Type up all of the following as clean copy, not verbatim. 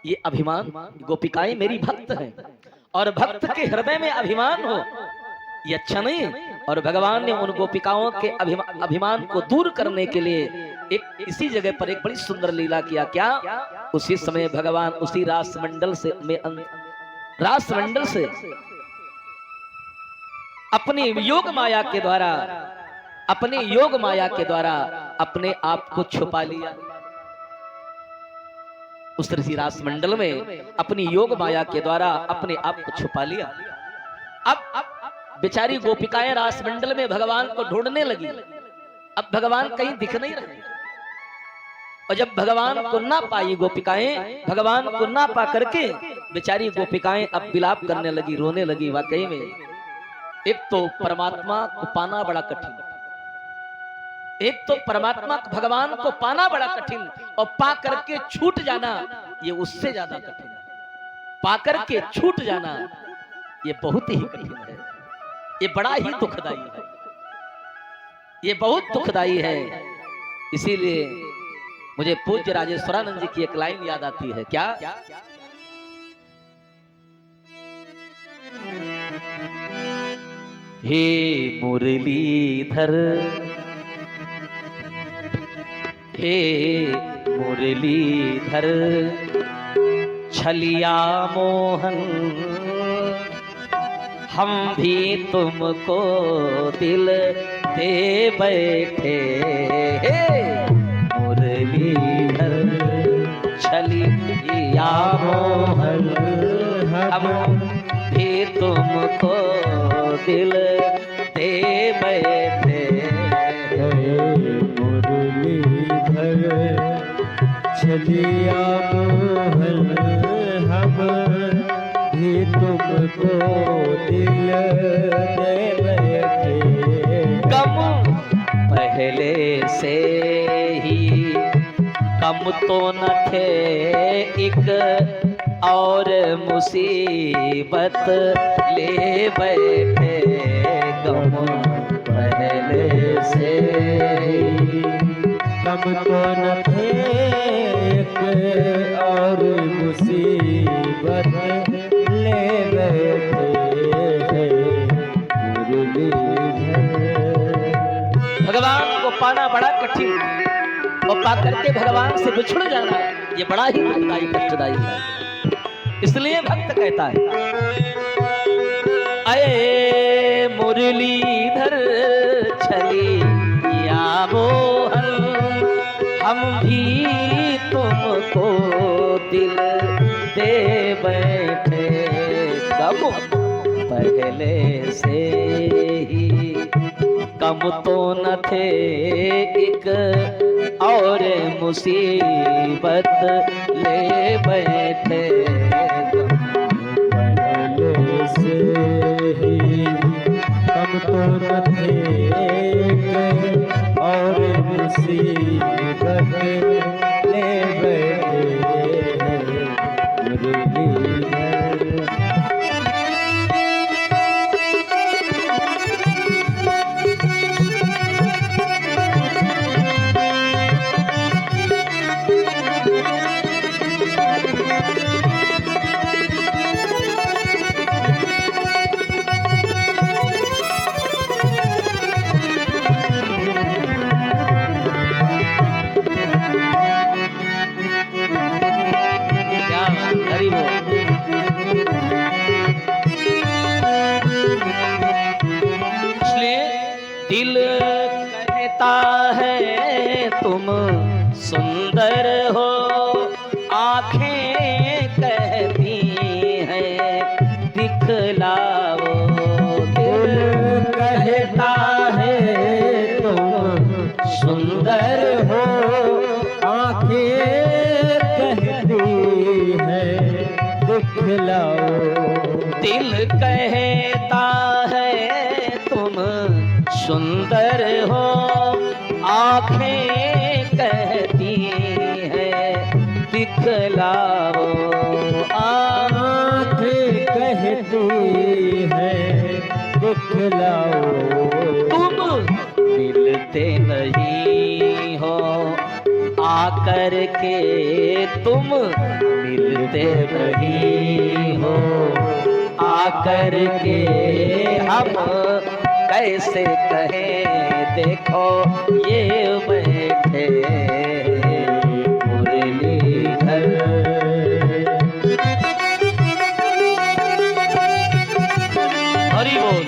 ये अभिमान, गोपिकाएं मेरी भक्त हैं और भक्त के हृदय में अभिमान हो ये अच्छा नहीं। और भगवान ने उन गोपिकाओं के अभिमान को दूर करने के लिए एक इसी जगह पर एक बड़ी सुंदर लीला किया। क्या? उसी समय भगवान उसी रासमंडल से अपनी योग माया के द्वारा अपने आप को छुपा लिया। उस ऋषि रासमंडल में अपनी योग माया के द्वारा अपने आप को छुपा लिया। अब बेचारी गोपिकाएं रासमंडल में भगवान को ढूंढने लगी। अब भगवान कहीं दिख नहीं रहे और जब भगवान को ना पाई गोपिकाएं, भगवान को ना पा करके बेचारी गोपिकाएं अब विलाप करने लगी, रोने लगी। वाकई में एक तो परमात्मा को पाना बड़ा कठिन, एक तो परमात्मा भगवान को पाना बड़ा कठिन और पा करके छूट जाना ये उससे ज्यादा कठिन है। पा करके छूट जाना ये बहुत ही कठिन है, ये बड़ा ही दुखदाई है, ये बहुत दुखदाई है। इसीलिए मुझे पूज्य राजेश्वरानंद जी की एक लाइन याद आती है। क्या? हे मुरलीधर, हे मुरलीधर छलिया मोहन, हम भी तुमको दिल दे बैठे। हे मुरलीधर छलिया मोहन, हम भी तुमको दिल दे बैठे। मुरलीधर छलिया मोहन, हम भी तुमको दिल दे बैठे। कम पहले से ही कम तो न थे, एक और मुसीबत ले बैठे। कम पहले से कम तो न थे, एक और मुसीबत ले बैठे। भगवान को पाना बड़ा कठिन और पा करके भगवान से बिछुड़ जाना ये बड़ा ही दुखदाई कष्टदायी है। इसलिए भक्त कहता है, अये मुरलीधर छलिया मोहन, हम भी तुमको दिल दे बैठे। कब पहले से ही कम तो न थे, एक और मुसीबत ले बैठे। पहले से ही कम तो न थे, एक और मुसीबत ले बैठे। दिल कहता है तुम सुंदर हो, आंखें कहती हैं दिखलाओ। दिल कहता है तुम सुंदर हो, आंखें कहती हैं दिखलाओ। दिल कहता है तुम सुंदर हो, आंखें कहती हैं दिखलाओ। आंखें कहती हैं दिखलाओ। तुम मिलते नहीं हो आकर के तुम मिलते नहीं हो, आकर के हम कैसे कहें देखो ये बैठे मुरलीधर। हरि बोल।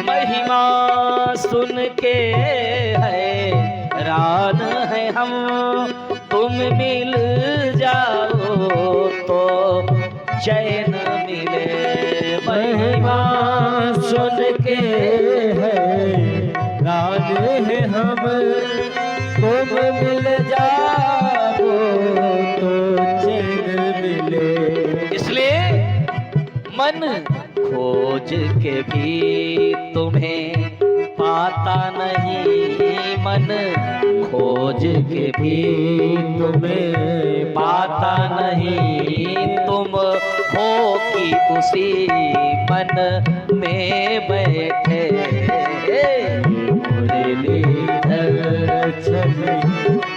महिमा सुन के हैरान है हम, तुम मिल जाओ तो चैन मिले। महिमा सुन के हैरान है हम, तुम मिल जाओ तो चैन मिले। इसलिए मन खोज के भी तुम्हें पाता नहीं, मन खोज के भी तुम्हें पाता नहीं, तुम हो कि उसी मन में बैठे मुरलीधर चले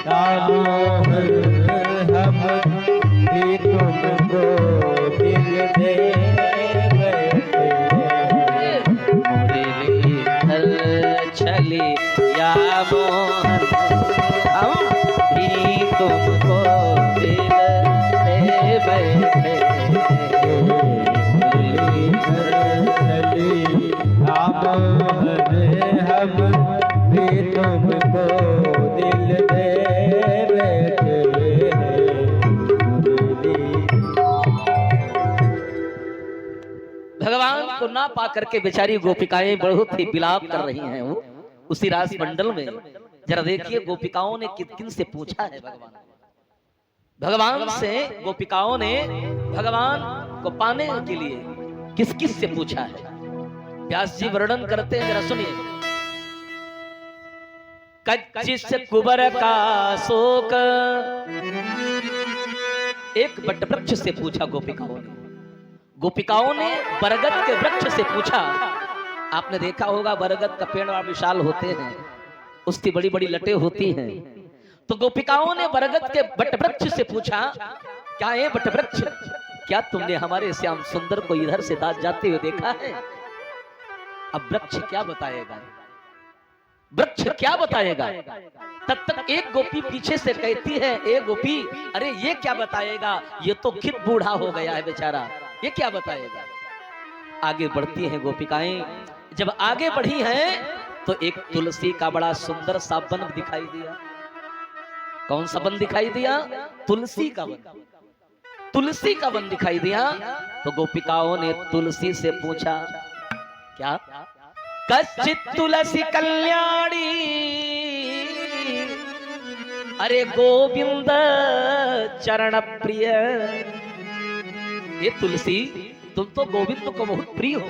हम भी तुमको दिल दे चली या मोहन हम भी तुमको दिल दे बैठे। चली हम भी तुमको दिल दे बैठे। भगवान को ना पा करके बेचारी गोपिकाएं बहुत ही विलाप कर रही हैं। वो उसी रास मंडल में जरा देखिए गोपिकाओं ने किन किन से पूछा है। भगवान से गोपिकाओं ने भगवान को पाने के लिए किस किस से पूछा है। व्यास जी वर्णन करते हैं, जरा सुनिए। कच्चिस कुबर का शोक, एक बटवृक्ष से पूछा गोपिकाओं ने। गोपिकाओं ने बरगद के वृक्ष से पूछा। आपने देखा होगा बरगद का पेड़ बड़ा विशाल होते हैं, उसकी बड़ी बड़ी लटें होती हैं। तो गोपिकाओं ने बरगद के बटवृक्ष से पूछा, क्या ये बटवृक्ष, क्या तुमने हमारे श्याम सुंदर को इधर से जाते हुए देखा है? अब वृक्ष क्या बताएगा, वृक्ष क्या बताएगा? तब तक एक गोपी पीछे से कहती है, ए गोपी, अरे ये क्या बताएगा, ये तो खित बूढ़ा हो गया है बेचारा, ये क्या बताएगा? आगे बढ़ती हैं गोपिकाएं। जब आगे बढ़ी हैं तो एक तुलसी का बड़ा सुंदर सा वन दिखाई दिया। कौन सा वन दिखाई दिया? तुलसी का वन। तुलसी का वन दिखाई दिया तो गोपिकाओं ने तुलसी से पूछा, क्या? कच्चित तुलसी कल्याणी, अरे गोविंद चरण प्रिय। ये तुलसी, तुम तो गोविंद को बहुत प्रिय हो,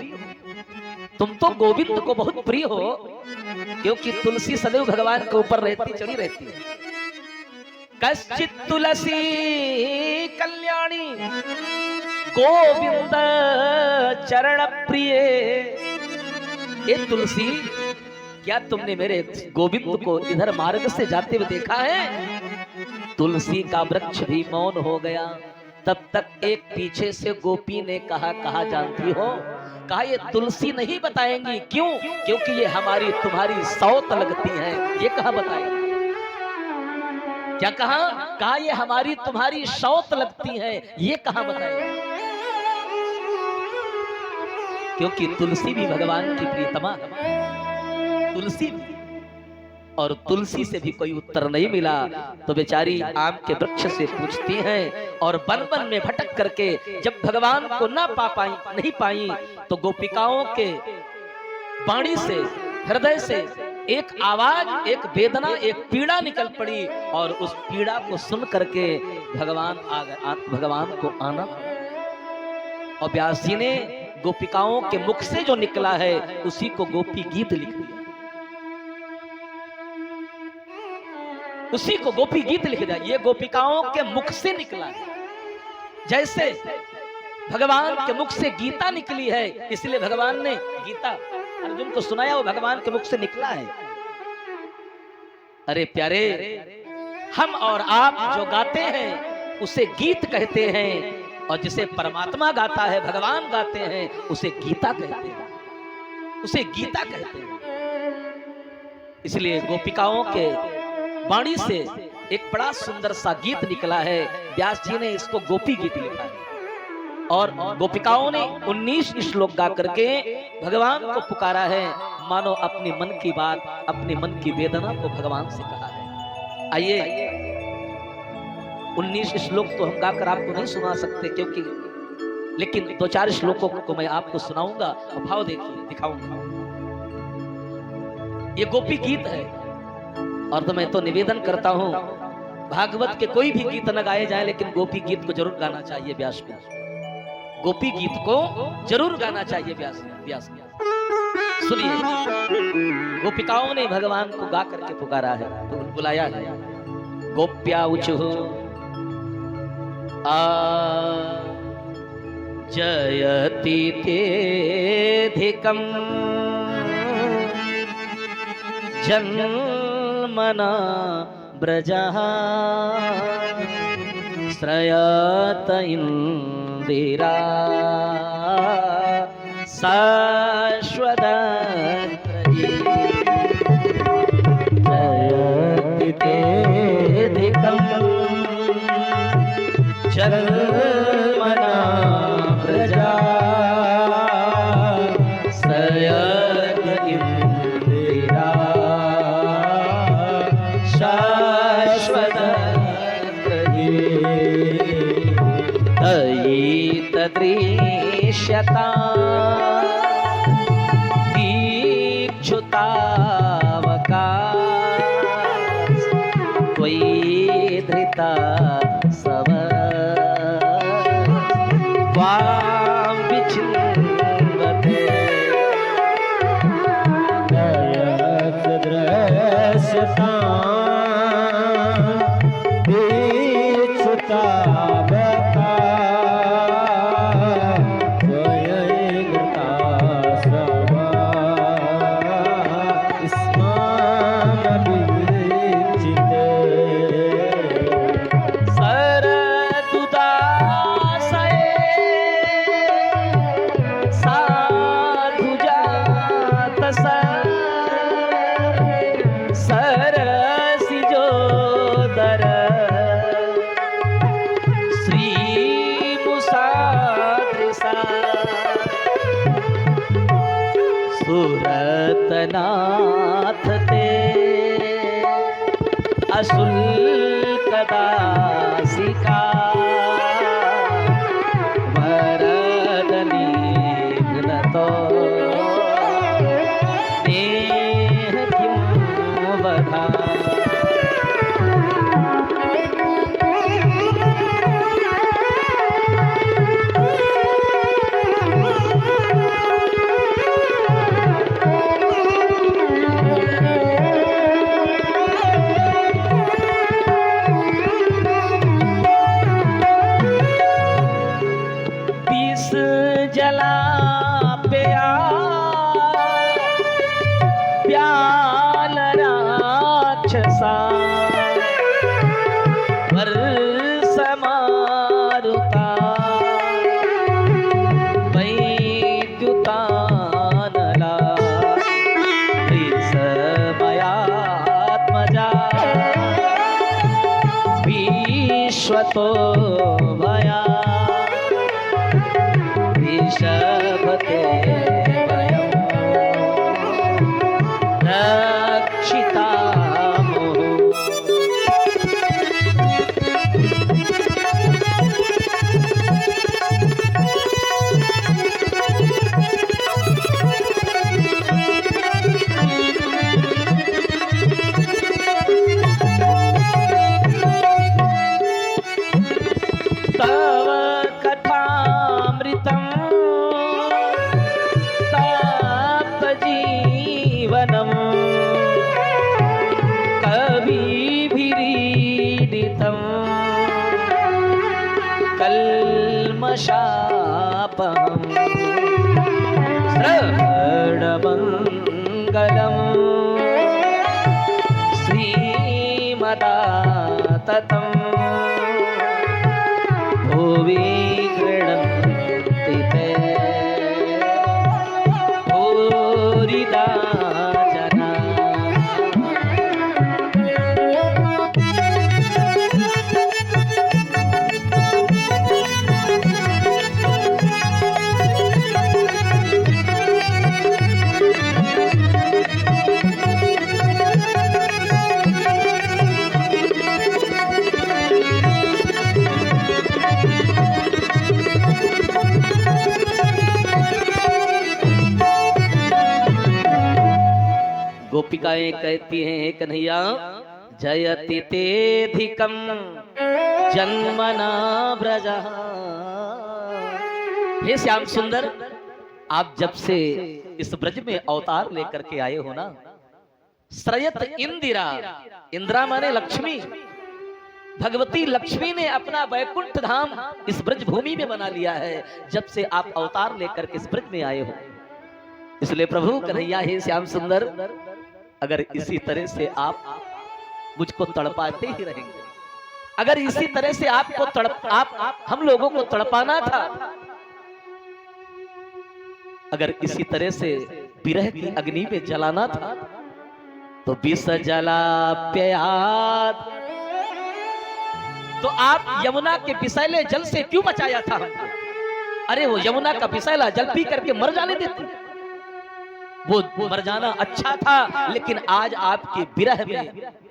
तुम तो गोविंद को बहुत प्रिय हो, क्योंकि तुलसी सदैव भगवान के ऊपर रहती, चढ़ी रहती है। कश्चित तुलसी कल्याणी गोविंद चरण प्रिय। ये तुलसी, क्या तुमने मेरे गोविंद को इधर मार्ग से जाते हुए देखा है? तुलसी का वृक्ष भी मौन हो गया। तब तक एक पीछे से गोपी ने कहा, कहा जानती हो? कहा ये तुलसी नहीं बताएंगी। क्यों? क्योंकि ये हमारी तुम्हारी सौत लगती है। ये कहा बताएंगी? क्या कहा? कहा ये हमारी तुम्हारी सौत लगती है। ये कहा बताएंगी? क्योंकि तुलसी भी भगवान की प्रियतमा है, तुलसी भी। और तुलसी से भी कोई उत्तर नहीं मिला। तो बेचारी आम के वृक्ष से पूछती हैं और वन वन में भटक करके जब भगवान को ना पा पाई नहीं पाई तो गोपिकाओं के वाणी से, हृदय से एक आवाज, एक वेदना, एक पीड़ा निकल पड़ी और उस पीड़ा को सुन करके भगवान को आना। और व्यास जी ने गोपिकाओं के मुख से जो निकला है उसी को गोपी गीत लिख दिया, उसी को गोपी गीत लिख दिया। ये गोपिकाओं के मुख से निकला है, जैसे भगवान के मुख से गीता निकली है, इसलिए भगवान ने गीता अर्जुन को सुनाया, वो भगवान के मुख से निकला है। अरे प्यारे, हम और आप जो गाते हैं उसे गीत कहते हैं, और जिसे परमात्मा गाता है, भगवान गाते हैं, उसे गीता कहते हैं, उसे गीता कहते हैं। इसलिए गोपिकाओं के वाणी से एक बड़ा सुंदर सा गीत निकला है। व्यास जी ने इसको गोपी गीत लिखा है और गोपिकाओं ने 19 श्लोक गा करके भगवान को पुकारा है, मानो अपनी मन की बात, अपने मन की वेदना को भगवान से कहा है। आइए, 19 श्लोक तो हम गाकर आपको नहीं सुना सकते क्योंकि, लेकिन 2-4 श्लोकों को मैं आपको सुनाऊंगा। भाव देखिए, दिखाऊंगा। ये गोपी गीत है और तो मैं तो निवेदन करता हूं, भागवत के कोई भी गीत न गाए जाए लेकिन गोपी गीत को जरूर गाना चाहिए। व्यास को गोपी गीत को जरूर गाना चाहिए। व्यास सुनिए, गोपिकाओं ने भगवान को गा करके पुकारा है, तो बुलाया है। गोप्या उचुः आ जयति तेधिकम् जन्मना ब्रजः श्रयत इंदिरा शाश्वतत्रयी जयति तेधिकम् जन्मना ब्रजा श्रयत इंदिरा शाश्वतत्रयी तदृश्यता दीक्षुतावका त्वयि धृता सव त्वां विचिन्वते दृश्यता दीक्षुतावका सुरतनाथ ते अशुल्क दासिका वरदनी घ्नतो नेह किं वधा जला प्या प्याल राक्षसा वर्ष मारुता वैद्युतानला वृषभयात्मजा विश्वतो भया ऋषभते वयं रक्षिता गोपिकाएं कहती हैं, हे कन्हैया जयति तेधिकम जन्मना ब्रजा। हे श्याम सुंदर, आप जब से इस ब्रज में अवतार लेकर के आए हो ना, श्रयत इंदिरा, इंदिरा माने लक्ष्मी, भगवती लक्ष्मी ने अपना वैकुंठ धाम इस ब्रज भूमि में बना लिया है जब से आप अवतार लेकर के इस ब्रज में आए हो। इसलिए प्रभु कन्हैया हे श्याम सुंदर, अगर इसी तरह से आप मुझको तड़पाते ही रहेंगे, अगर इसी तरह से आपको आप हम लोगों को तड़पाना था, अगर इसी तरह से विरह की अग्नि में जलाना था, तो विष जला प्याद, तो आप यमुना के विषैले जल से क्यों बचाया था हमको? अरे वो यमुना का विषैला जल पी करके मर जाने देते, वो मर जाना अच्छा था, लेकिन आज आपके विरह में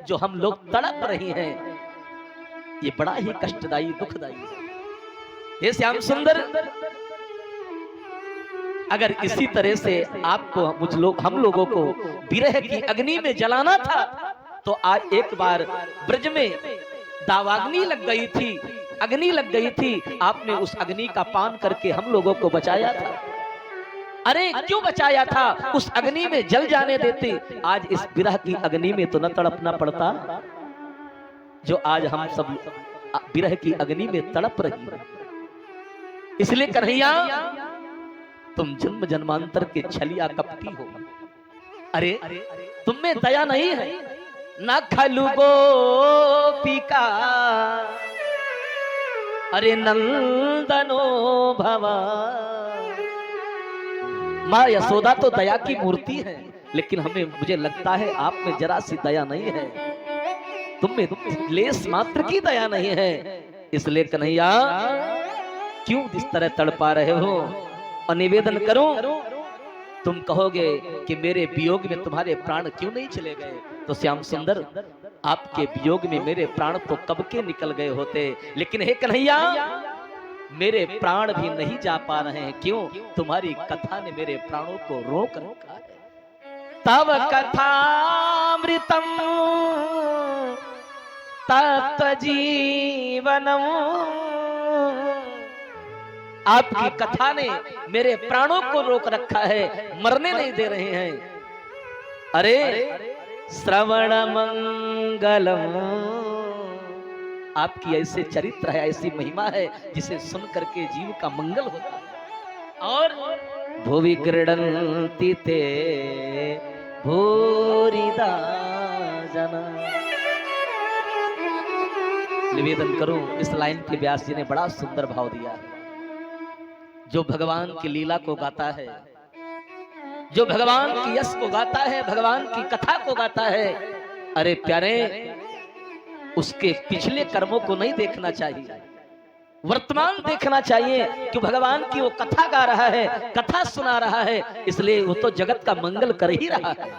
जो हम लोग तड़प रहे हैं, ये बड़ा ही कष्टदायी दुखदायी है। ये श्याम सुंदर, अगर इसी तरह से आपको हम लोगों को विरह की अग्नि में जलाना था, तो आज एक बार ब्रज में दावाग्नि लग गई थी, अग्नि लग गई थी, आपने उस अग्नि का पान करके हम लोगों को बचाया था। अरे क्यों बचाया था? उस अग्नि में जल जाने देते, आज इस विरह की अग्नि में तो न तड़पना पड़ता जो आज हम सब विरह की अग्नि में तड़प रही है। इसलिए कन्हैया, तुम जन्म जन्मांतर के छलिया कपटी हो। अरे तुम में दया नहीं है ना, खलु गोपिका अरे नंदनो भवा। माँ यशोदा तो दया की मूर्ति है, लेकिन मुझे लगता है आप में जरा सी दया नहीं है, तुम में लेस मात्र की दया नहीं है। इसलिए कन्हैया, क्यों इस तरह तड़पा रहे हो? और निवेदन करूं, तुम कहोगे कि मेरे वियोग में तुम्हारे प्राण क्यों नहीं चले गए, तो श्याम सुंदर, आपके वियोग में मेरे प्राण तो कब के निकल गए होते, लेकिन हे कन्हैया, मेरे प्राण भी नहीं जा पा रहे हैं। क्यों? तुम्हारी कथा ने मेरे प्राणों को रोक रखा है। तव कथामृतम तत्व जीवनम, आपकी कथा ने मेरे प्राणों को रोक रखा है, मरने नहीं दे रहे हैं। अरे श्रवण मंगलम, आपकी ऐसे चरित्र है, ऐसी महिमा है जिसे सुन करके जीव का मंगल होता है। और भुवि क्रीडन्ति ते भूरिदा जना। निवेदन करूं, इस लाइन पे व्यास जी ने बड़ा सुंदर भाव दिया है। जो भगवान की लीला को गाता है, जो भगवान की यश को गाता है, भगवान की कथा को गाता है, अरे प्यारे, उसके पिछले कर्मों को नहीं देखना चाहिए, वर्तमान देखना चाहिए कि भगवान की वो कथा गा रहा है, कथा सुना रहा है, इसलिए वो तो जगत का मंगल कर ही रहा है।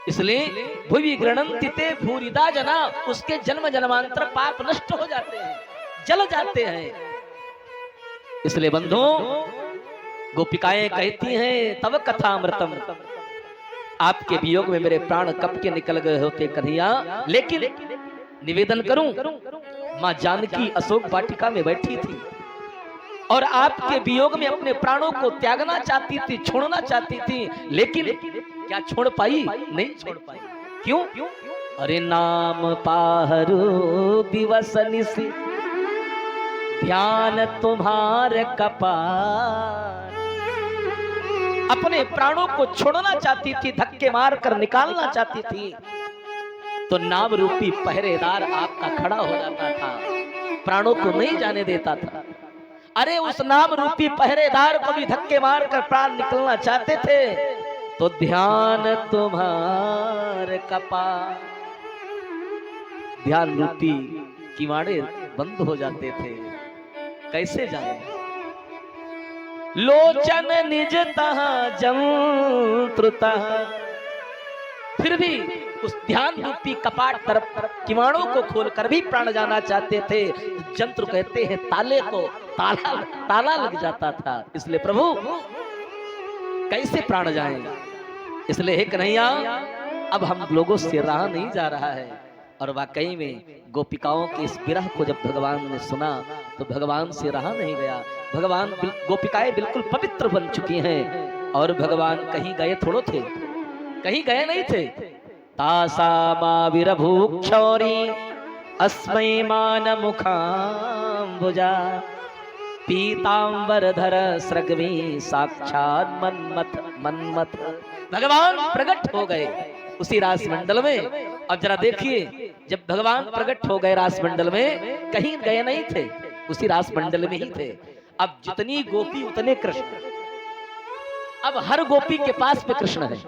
इसलिए भुवि गृणन्ति ते भूरिदा जना, उसके जन्म जन्मांतर पाप नष्ट हो जाते हैं, जल जाते हैं। इसलिए बंधु, गोपिकाएं कहती हैं तव कथामृतम, आपके वियोग में मेरे प्राण कब के निकल गए होते कन्हैया। लेकिन निवेदन करूं, मां जानकी अशोक वाटिका में बैठी थी और आपके वियोग में अपने प्राणों को त्यागना चाहती थी, छोड़ना चाहती थी, लेकिन क्या छोड़ पाई? नहीं छोड़ पाई। क्यों? अरे नाम पाहरू दिवस निशि, ध्यान तुम्हारे कपार। अपने प्राणों को छोड़ना चाहती थी, धक्के मार कर निकालना चाहती थी, तो नाम रूपी पहरेदार आपका खड़ा हो जाता था, प्राणों को नहीं जाने देता था। अरे उस नाम रूपी पहरेदार को भी धक्के मार कर प्राण निकलना चाहते थे, तो ध्यान तुम्हारे कपार, ध्यान रूपी किवाड़े बंद हो जाते थे। कैसे जाने? लोचन निज तहां जंत्रुता, फिर भी उस ध्यान रूपी कपाट तरफ किवाड़ों को खोलकर भी प्राण जाना चाहते थे। जंत्र कहते हैं ताले को, ताला लग जाता था। इसलिए प्रभु कैसे प्राण जाएंगे? इसलिए हे कन्हैया, अब हम लोगों से रहा नहीं जा रहा है। और वाकई में गोपिकाओं के इस विरह को जब भगवान ने सुना तो भगवान से रहा नहीं गया। भगवान गोपिकाएं बिल्कुल पवित्र बन चुकी हैं और भगवान कहीं गए थोड़ो थे, कहीं गए नहीं थे। तासा माविरभूक्षौरी अस्मै मान मुखाम्बुजा पीतांबरधर सृगवी साक्षात मन्मथ। भगवान प्रकट हो गए उसी रासमंडल में। अब जरा देखिए, जब भगवान प्रकट हो गए रासमंडल में, कहीं गए नहीं थे, उसी रासमंडल में ही थे। अब जितनी गोपी उतने कृष्ण। अब हर गोपी के पास में कृष्ण है।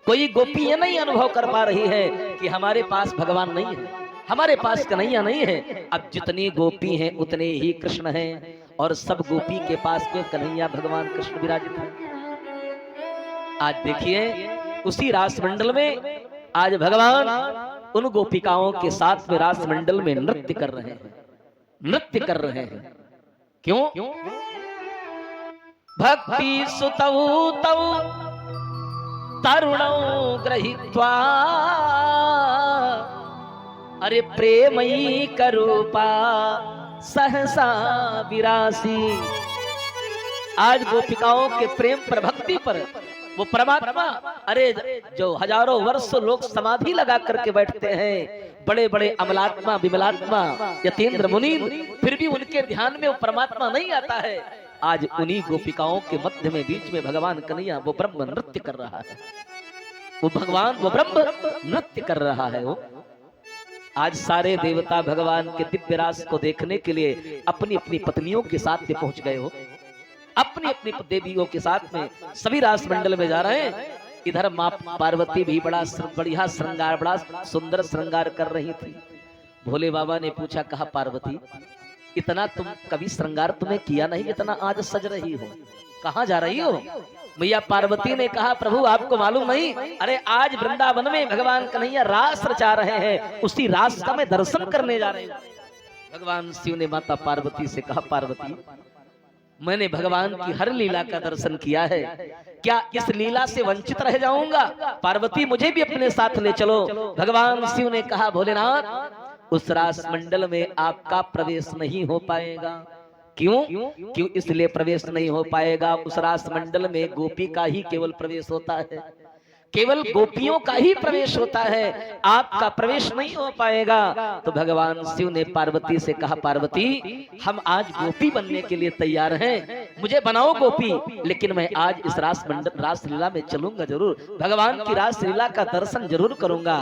कोई गोपी ये नहीं अनुभव कर पा रही है कि हमारे पास भगवान नहीं है, हमारे पास कन्हैया नहीं है। अब जितनी गोपी हैं उतने ही कृष्ण हैं और सब गोपी के पास में कन्हैया भगवान कृष्ण विराजित हैं। आज देखिए उसी रासमंडल में आज भगवान उन गोपिकाओं के साथ में रासमंडल में नृत्य कर रहे हैं, नृत्य कर रहे हैं। क्यों? भक्ति सुतौ तौ तरुणौ गृहीत्वा अरे प्रेमयी करूपा सहसा विरासी। आज गोपिकाओं के प्रेम पर, भक्ति पर वो परमात्मा, अरे जो हजारों वर्ष लोग समाधि लगा करके बैठते हैं, बड़े बड़े अमलात्मा विमलात्मा यतीन्द्र मुनि, फिर भी उनके ध्यान में वो परमात्मा नहीं आता है। आज उन्हीं गोपिकाओं के मध्य में बीच में भगवान कन्हैया वो ब्रह्म नृत्य कर रहा है। वो भगवान वो ब्रह्म नृत्य कर रहा है। वो आज सारे देवता भगवान के दिव्य रास को देखने के लिए अपनी अपनी पत्नियों के साथ में पहुंच गए हो, अपनी अपनी देवियों के साथ में सभी रासमंडल में जा रहे हैं। इधर माँ पार्वती भी बड़ा बढ़िया श्रृंगार, बड़ा सुंदर श्रृंगार कर रही थी। भोले बाबा ने पूछा, कहा पार्वती इतना तुम कभी श्रृंगार तुम्हें किया नहीं, इतना आज सज रही हो, कहाँ जा रही हो? मैया पार्वती ने कहा, प्रभु आपको मालूम नहीं, अरे आज वृंदावन में भगवान कन्हैया रास रचा रहे हैं, उसी रास का मैं दर्शन करने जा रहे हैं। भगवान शिव ने माता पार्वती से कहा, पार्वती मैंने भगवान की हर लीला का दर्शन किया है, क्या इस लीला से वंचित रह जाऊंगा? पार्वती मुझे भी अपने साथ ले चलो। भगवान शिव ने कहा, भोलेनाथ उस रासमंडल में आपका प्रवेश नहीं हो पाएगा। क्यों? क्यों इसलिए प्रवेश नहीं हो पाएगा, उस रासमंडल में गोपी का ही केवल प्रवेश होता है, केवल गोपियों का ही प्रवेश होता है, आपका प्रवेश नहीं हो पाएगा। तो भगवान शिव ने पार्वती से कहा, पार्वती हम आज गोपी बनने के लिए तैयार हैं, मुझे बनाओ गोपी, लेकिन मैं आज इस रासलीला में चलूंगा जरूर, भगवान की रासलीला का दर्शन जरूर करूंगा।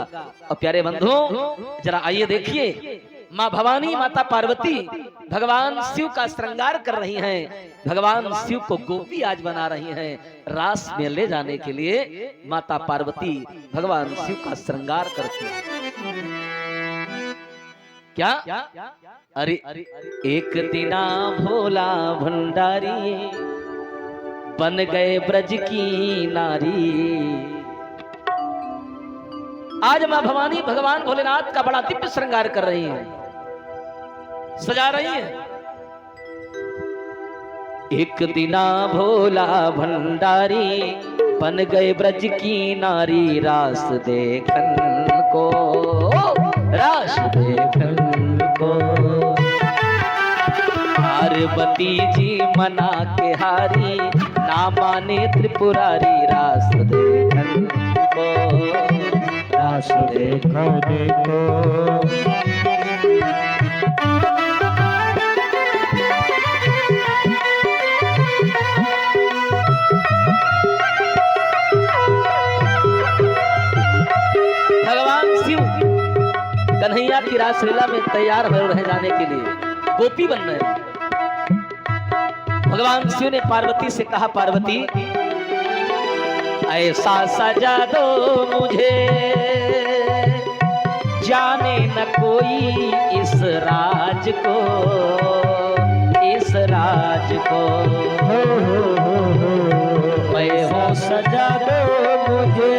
और प्यारे बंधुओं जरा आइए देखिए, माँ भवानी माता पार्वती भगवान शिव का श्रृंगार कर रही हैं, भगवान शिव को गोपी आज बना रही हैं। रास में ले जाने के लिए माता पार्वती भगवान शिव का श्रृंगार करती है। क्या? अरे एक दिना भोला भंडारी बन गए ब्रज की नारी। आज माँ भवानी भगवान भोलेनाथ का बड़ा दिव्य श्रृंगार कर रही हैं, सजा रही है। एक दिना भोला भंडारी बन गए ब्रज की नारी, रास देखन को, रास देखन को पार्वती जी मना के हारी, ना माने त्रिपुरारी, रास देखन को, रास देखो देखो। कन्हैया की रासलीला में तैयार हो रहे जाने के लिए, गोपी बन रहे हैं। भगवान शिव ने पार्वती से कहा, पार्वती ऐसा सजा दो मुझे, जाने न कोई इस राज को, इस राज को। मैं हो सजा दो मुझे,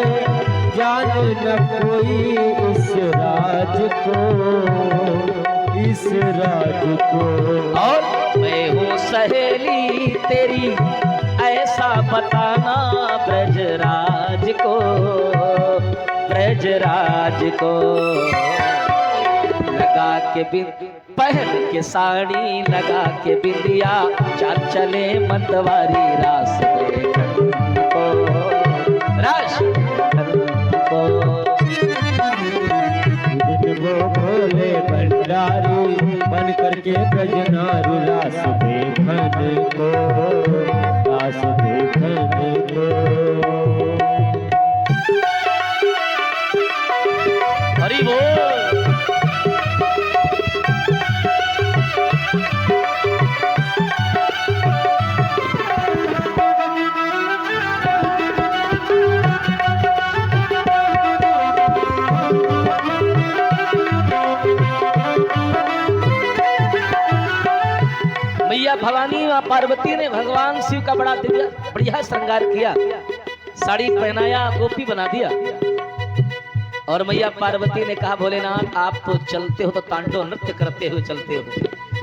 जाने न कोई इस राज को, इस राज को। और मैं हूँ सहेली तेरी, ऐसा बताना ब्रजराज को, ब्रजराज को। लगा के पहन के साड़ी, लगा के बिंदिया, चाल चले मतवारी रास देखन को, रास देखन को। वो भोले भंडारी बन करके ब्रजनारी रास देखन को, रास देखन को। हरि बोल। मैया भवानी मां पार्वती ने भगवान शिव का बड़ा बढ़िया श्रृंगार किया, साड़ी पहनाया, गोपी बना दिया। और मैया पार्वती ने कहा, भोलेनाथ आप तो चलते हो तो तांडव नृत्य करते हुए चलते हो,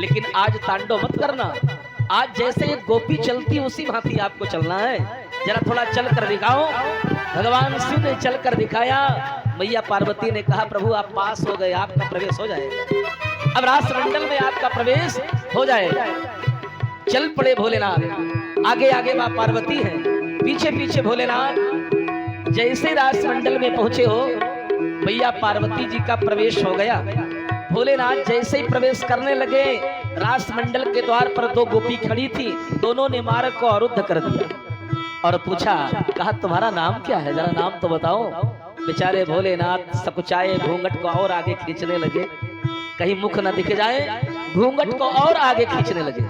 लेकिन आज तांडव मत करना। आज जैसे एक गोपी चलती उसी भांति आपको चलना है, जरा थोड़ा चल कर दिखाओ। भगवान शिव ने चल कर दिखाया। मैया पार्वती ने कहा, प्रभु आप पास हो गए, आपका प्रवेश हो जाएगा, अब रासमंडल में आपका प्रवेश हो जाएगा। चल पड़े भोलेनाथ, आगे आगे मां पार्वती है, पीछे पीछे भोलेनाथ। जैसे रासमंडल में पहुंचे हो, मैया पार्वती जी का प्रवेश हो गया। भोलेनाथ जैसे ही प्रवेश करने लगे, रासमंडल के द्वार पर दो गोपी खड़ी थी, दोनों ने मार्ग को अवरुद्ध कर दिया और पूछा, कहा तुम्हारा नाम क्या है, जरा नाम तो बताओ। बेचारे भोलेनाथ सकुचाए, घूंघट को और आगे खींचने लगे, कहीं मुख न दिख जाए, घूंघट को और आगे खींचने लगे।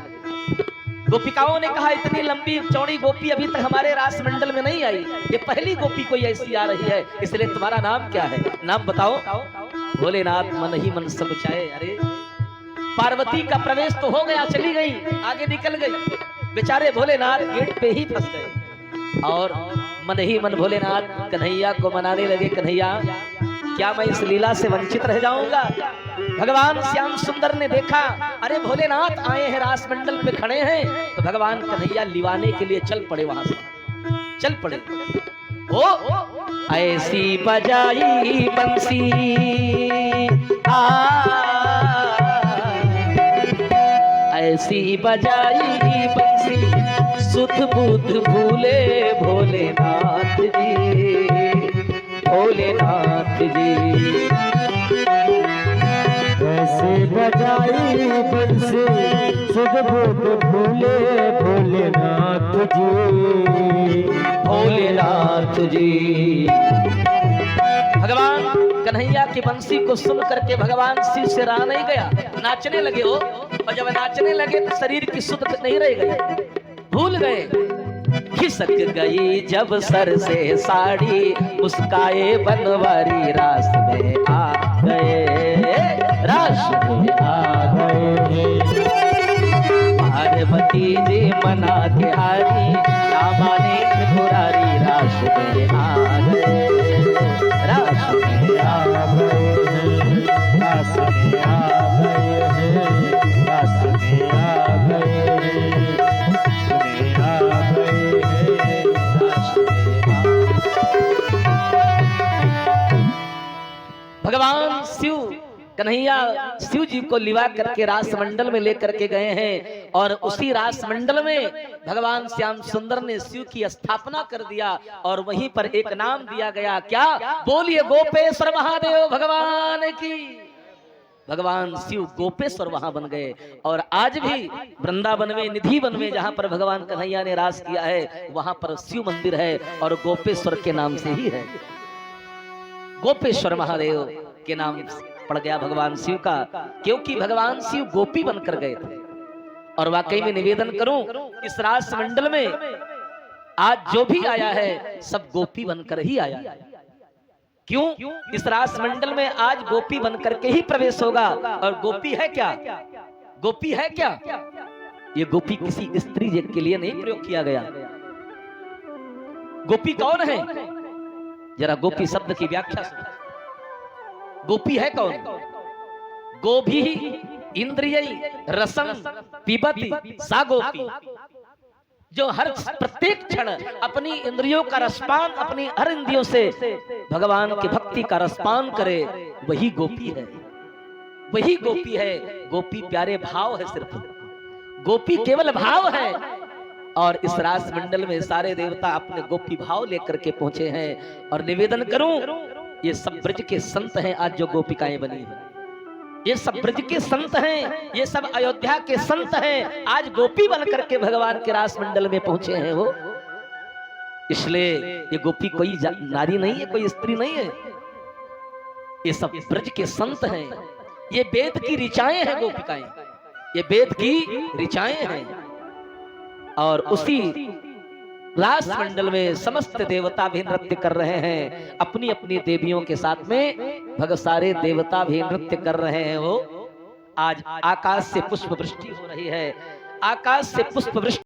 गोपिकाओं ने कहा, इतनी लंबी चौड़ी गोपी अभी तक हमारे रासमंडल में नहीं आई, ये पहली गोपी कोई ऐसी आ रही है, इसलिए तुम्हारा नाम क्या है, नाम बताओ। भोलेनाथ मन ही मन सकुचाए, अरे पार्वती का प्रवेश तो हो गया, चली गई, आगे निकल गई। बेचारे भोलेनाथ गेट पे ही फंस गए और मन ही मन भोलेनाथ कन्हैया को मनाने लगे, कन्हैया क्या मैं इस लीला से वंचित रह जाऊंगा। भगवान श्याम सुंदर ने देखा, अरे भोलेनाथ आए हैं, रासमंडल पे खड़े हैं, तो भगवान कन्हैया लिवाने के लिए चल पड़े, वहां से चल पड़े। ओ ऐसी बजाई बंसी ऐसी बजाई बंसी, सुध बुध भूले भोलेनाथ जी, भोलेनाथ जी। ऐसे बजाई बंसी, सुध बुध भूले भोलेनाथ जी, भोलेनाथ जी। भगवान कन्हैया की बंसी को सुन करके भगवान शिव से रहा नहीं गया, नाचने लगे हो, और जब नाचने लगे तो शरीर की सुध नहीं रह गई, भूल गए। खिसक गई जब सर से साड़ी, मुस्काए बनवारी रास में आ गए, रास में आ गए। पार्वती जी मना के हारी, ना माने त्रिपुरारी, रास में आ गए, रास में आ गए, रास में आ गए, रास में आ गए, भगवान शिव कन्हैया शिव जी को लिवा करके रासमंडल में लेकर के गए हैं, और उसी रासमंडल में भगवान श्याम सुंदर ने शिव की स्थापना कर दिया, और वहीं पर एक नाम दिया गया, क्या, बोलिए गोपेश्वर महादेव भगवान की। भगवान शिव गोपेश्वर वहां बन गए, और आज भी वृंदावन में, निधि वन में, जहां पर भगवान कन्हैया ने रास किया है, वहां पर शिव मंदिर है, और गोपेश्वर के नाम से ही है, गोपेश्वर महादेव के नाम पड़ गया भगवान शिव का, क्योंकि भगवान शिव गोपी बनकर गए थे। और वाकई में निवेदन करूं, इस रासमंडल में आज जो भी आया है सब गोपी बनकर ही आया है। क्यों? इस रासमंडल में आज गोपी बनकर के ही प्रवेश होगा। और गोपी है क्या? गोपी है क्या? ये गोपी किसी स्त्री के लिए नहीं प्रयोग किया गया। गोपी कौन है? जरा गोपी शब्द की व्याख्या सुनो। गोपी है कौन? गोभी इंद्रिय रसम पिबती सा गोपी। जो हर प्रत्येक क्षण अपनी इंद्रियों का रसपान, अपनी हर इंद्रियों से भगवान की भक्ति का रसपान करे, वही गोपी है, वही गोपी है। गोपी प्यारे भाव है, सिर्फ गोपी केवल भाव है। और इस रास मंडल में सारे देवता अपने गोपी भाव लेकर के पहुंचे हैं। और निवेदन करूं, ये सब ब्रज के संत हैं आज जो गोपिकाएं बनी हैं, ये सब ब्रज के संत हैं, ये सब अयोध्या के संत हैं, आज गोपी बन करके भगवान के रास मंडल में पहुंचे हैं वो। इसलिए ये गोपी कोई नारी नहीं है, कोई स्त्री नहीं है, ये सब ब्रज के संत हैं। ये वेद की ऋचाएं हैं गोपिकाएं, ये वेद की ऋचाएं हैं। और उसी रास मंडल में समस्त देवता भी नृत्य कर रहे हैं अपनी अपनी देवियों के साथ में। सारे देवता भी नृत्य कर रहे हैं वो। आज आकाश से पुष्प वृष्टि हो रही है, आकाश से पुष्प वृष्टि